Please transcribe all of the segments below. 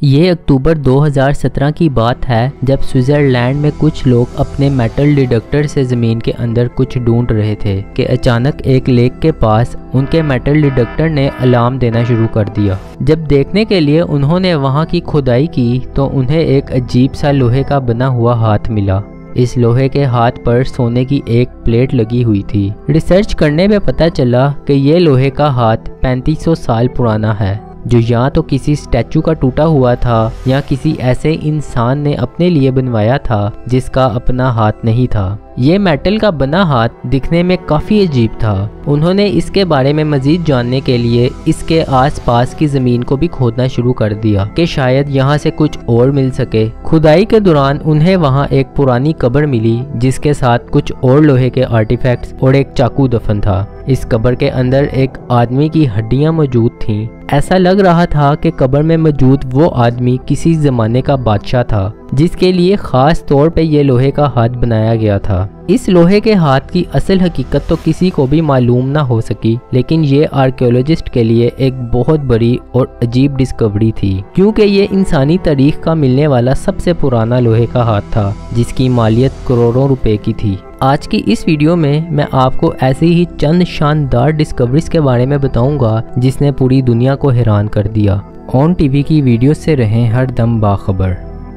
یہ اکتوبر 2017 کی بات ہے جب سوئٹزرلینڈ میں کچھ لوگ اپنے میٹل ڈیٹیکٹر سے زمین کے اندر کچھ ڈھونڈ رہے تھے کہ اچانک ایک لیک کے پاس ان کے میٹل ڈیٹیکٹر نے الارم دینا شروع کر دیا۔ جب دیکھنے کے لیے انہوں نے وہاں کی کھدائی کی تو انہیں ایک عجیب سا لوہے کا بنا ہوا ہاتھ ملا۔ اس لوہے کے ہاتھ پر سونے کی ایک پلیٹ لگی ہوئی تھی۔ ریسرچ کرنے میں پتہ چلا کہ یہ لوہے کا ہاتھ 3500 سال پرانا ہے، جو یا تو کسی سٹیچو کا ٹوٹا ہوا تھا یا کسی ایسے انسان نے اپنے لیے بنوایا تھا جس کا اپنا ہاتھ نہیں تھا۔ یہ میٹل کا بنا ہاتھ دکھنے میں کافی عجیب تھا۔ انہوں نے اس کے بارے میں مزید جاننے کے لیے اس کے آس پاس کی زمین کو بھی کھودنا شروع کر دیا کہ شاید یہاں سے کچھ اور مل سکے۔ کھدائی کے دوران انہیں وہاں ایک پرانی قبر ملی جس کے ساتھ کچھ اور لوہے کے آرٹیفیکٹس اور ایک چاقو دفن تھا۔ اس قبر کے اندر ایک آدمی کی ہڈیاں موجود تھیں۔ ایسا لگ رہا تھا کہ قبر میں موجود وہ آدمی کسی زمانے کا بادشاہ تھا جس کے لیے خاص طور پہ یہ لوہے کا ہاتھ بنایا گیا تھا۔ اس لوہے کے ہاتھ کی اصل حقیقت تو کسی کو بھی معلوم نہ ہو سکی، لیکن یہ آرکیولوجسٹ کے لیے ایک بہت بڑی اور عجیب ڈسکوری تھی، کیونکہ یہ انسانی تاریخ کا ملنے والا سب سے پرانا لوہے کا ہاتھ تھا جس کی مالیت کروڑوں روپے کی تھی۔ آج کی اس ویڈیو میں آپ کو ایسی ہی چند شاندار ڈسکوریز کے بارے میں بتاؤں گا جس نے پوری دنیا کو حیران کر دیا۔ آن ٹی وی کی ویڈیو سے رہیں ہر دم باخبر۔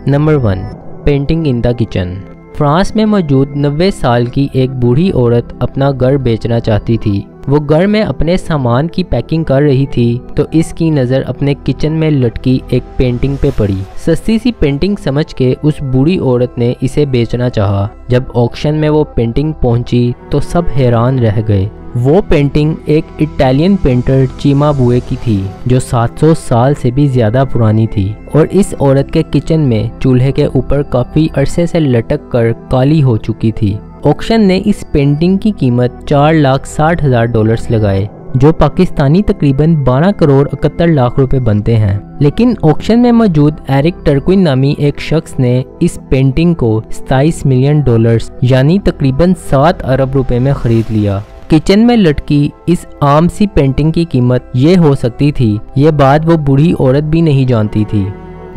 Number 1، painting in the kitchen. France میں موجود 90 سال کی ایک بوڑھی عورت اپنا گھر بیچنا چاہتی تھی۔ وہ گھر میں اپنے سامان کی پیکنگ کر رہی تھی تو اس کی نظر اپنے کچن میں لٹکی ایک پینٹنگ پہ پڑی۔ سستی سی پینٹنگ سمجھ کے اس بوڑھی عورت نے اسے بیچنا چاہا۔ جب آکشن میں وہ پینٹنگ پہنچی تو سب حیران رہ گئے۔ وہ پینٹنگ ایک اٹالین پینٹر چیمابوئے کی تھی جو 700 سال سے بھی زیادہ پرانی تھی، اور اس عورت کے کچن میں چولہے کے اوپر کافی عرصے سے لٹک کر کالی ہو چکی تھی۔ آکشن نے اس پینٹنگ کی قیمت $4,60,000 لگائے، جو پاکستانی تقریباً 12 کروڑ 71 لاکھ روپے بنتے ہیں۔ لیکن آکشن میں موجود ایرک ٹرکوین نامی ایک شخص نے اس پینٹنگ کو $27 ملین یعنی تقریباً 7 ارب روپے میں خرید لیا۔ کچن میں لٹکی اس عام سی پینٹنگ کی قیمت یہ ہو سکتی تھی، یہ بات وہ بوڑھی عورت بھی نہیں جانتی تھی۔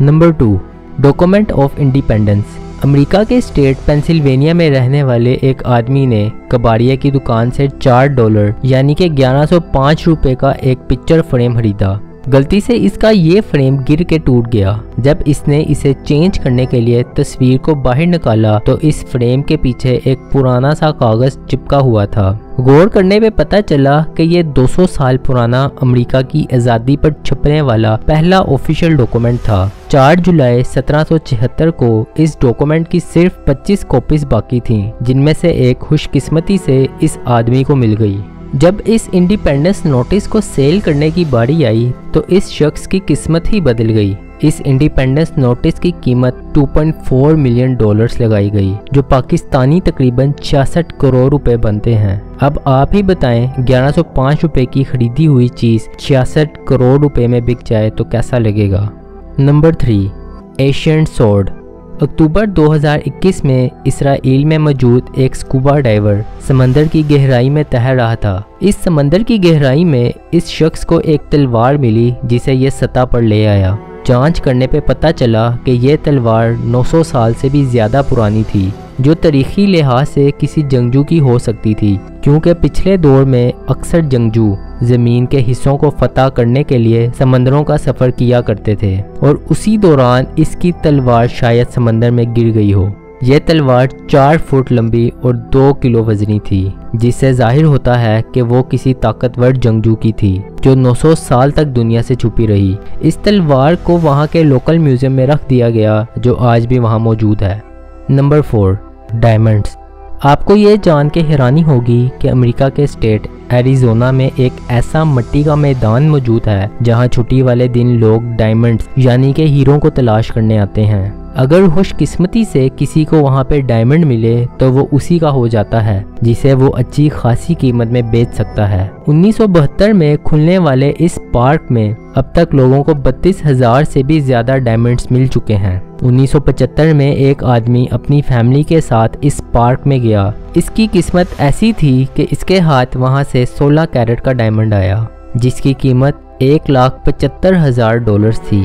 Number 2، document of independence. امریکہ کے اسٹیٹ پینسلوینیا میں رہنے والے ایک آدمی نے کباڑیے کی دکان سے $4 یعنی کہ 1105 روپے کا ایک پکچر فریم خریدا۔ غلطی سے اس کا یہ فریم گر کے ٹوٹ گیا۔ جب اس نے اسے چینج کرنے کے لیے تصویر کو باہر نکالا تو اس فریم کے پیچھے ایک پرانا سا کاغذ چپکا ہوا تھا۔ غور کرنے پہ پتہ چلا کہ یہ 200 سال پرانا امریکہ کی آزادی پر چھپنے والا پہلا آفیشیل ڈاکومنٹ تھا۔ 4 جولائی 1776 کو اس ڈاکومنٹ کی صرف 25 کاپیز باقی تھیں، جن میں سے ایک خوش قسمتی سے اس آدمی کو مل گئی۔ جب اس انڈیپینڈنس نوٹس کو سیل کرنے کی باری آئی تو اس شخص کی قسمت ہی بدل گئی۔ اس انڈیپینڈنس نوٹس کی قیمت $2.4 ملین لگائی گئی، جو پاکستانی تقریباً 66 کروڑ روپے بنتے ہیں۔ اب آپ ہی بتائیں 1105 روپے کی خریدی ہوئی چیز 66 کروڑ روپے میں بک جائے تو کیسا لگے گا۔ نمبر 3، ایشینٹ سورڈ۔ اکتوبر 2021 میں اسرائیل میں موجود ایک سکوبا ڈائیور سمندر کی گہرائی میں تیر رہا تھا۔ اس سمندر کی گہرائی میں اس شخص کو ایک تلوار ملی جسے یہ سطح پر لے آیا۔ جانچ کرنے پہ پتہ چلا کہ یہ تلوار 900 سال سے بھی زیادہ پرانی تھی، جو تاریخی لحاظ سے کسی جنگجو کی ہو سکتی تھی، کیونکہ پچھلے دور میں اکثر جنگجو زمین کے حصوں کو فتح کرنے کے لیے سمندروں کا سفر کیا کرتے تھے، اور اسی دوران اس کی تلوار شاید سمندر میں گر گئی ہو۔ یہ تلوار 4 فٹ لمبی اور 2 کلو وزنی تھی، جس سے ظاہر ہوتا ہے کہ وہ کسی طاقتور جنگجو کی تھی جو 900 سال تک دنیا سے چھپی رہی۔ اس تلوار کو وہاں کے لوکل میوزیم میں رکھ دیا گیا جو آج بھی وہاں موجود ہے۔ Number 4، diamonds. آپ کو یہ جان کے حیرانی ہوگی کہ امریکہ کے اسٹیٹ ایریزونا میں ایک ایسا مٹی کا میدان موجود ہے جہاں چھٹی والے دن لوگ ڈائمنڈز یعنی کہ ہیروں کو تلاش کرنے آتے ہیں۔ اگر خوش قسمتی سے کسی کو وہاں پہ ڈائمنڈ ملے تو وہ اسی کا ہو جاتا ہے، جسے وہ اچھی خاصی قیمت میں بیچ سکتا ہے۔ 1972 میں کھلنے والے اس پارک میں اب تک لوگوں کو 32,000 سے بھی زیادہ ڈائمنڈز مل چکے ہیں۔ 1975 میں ایک آدمی اپنی فیملی کے ساتھ اس پارک میں گیا۔ اس کی قسمت ایسی تھی کہ اس کے ہاتھ وہاں سے 16 کیرٹ کا ڈائمنڈ آیا، جس کی قیمت $1,75,000 تھی۔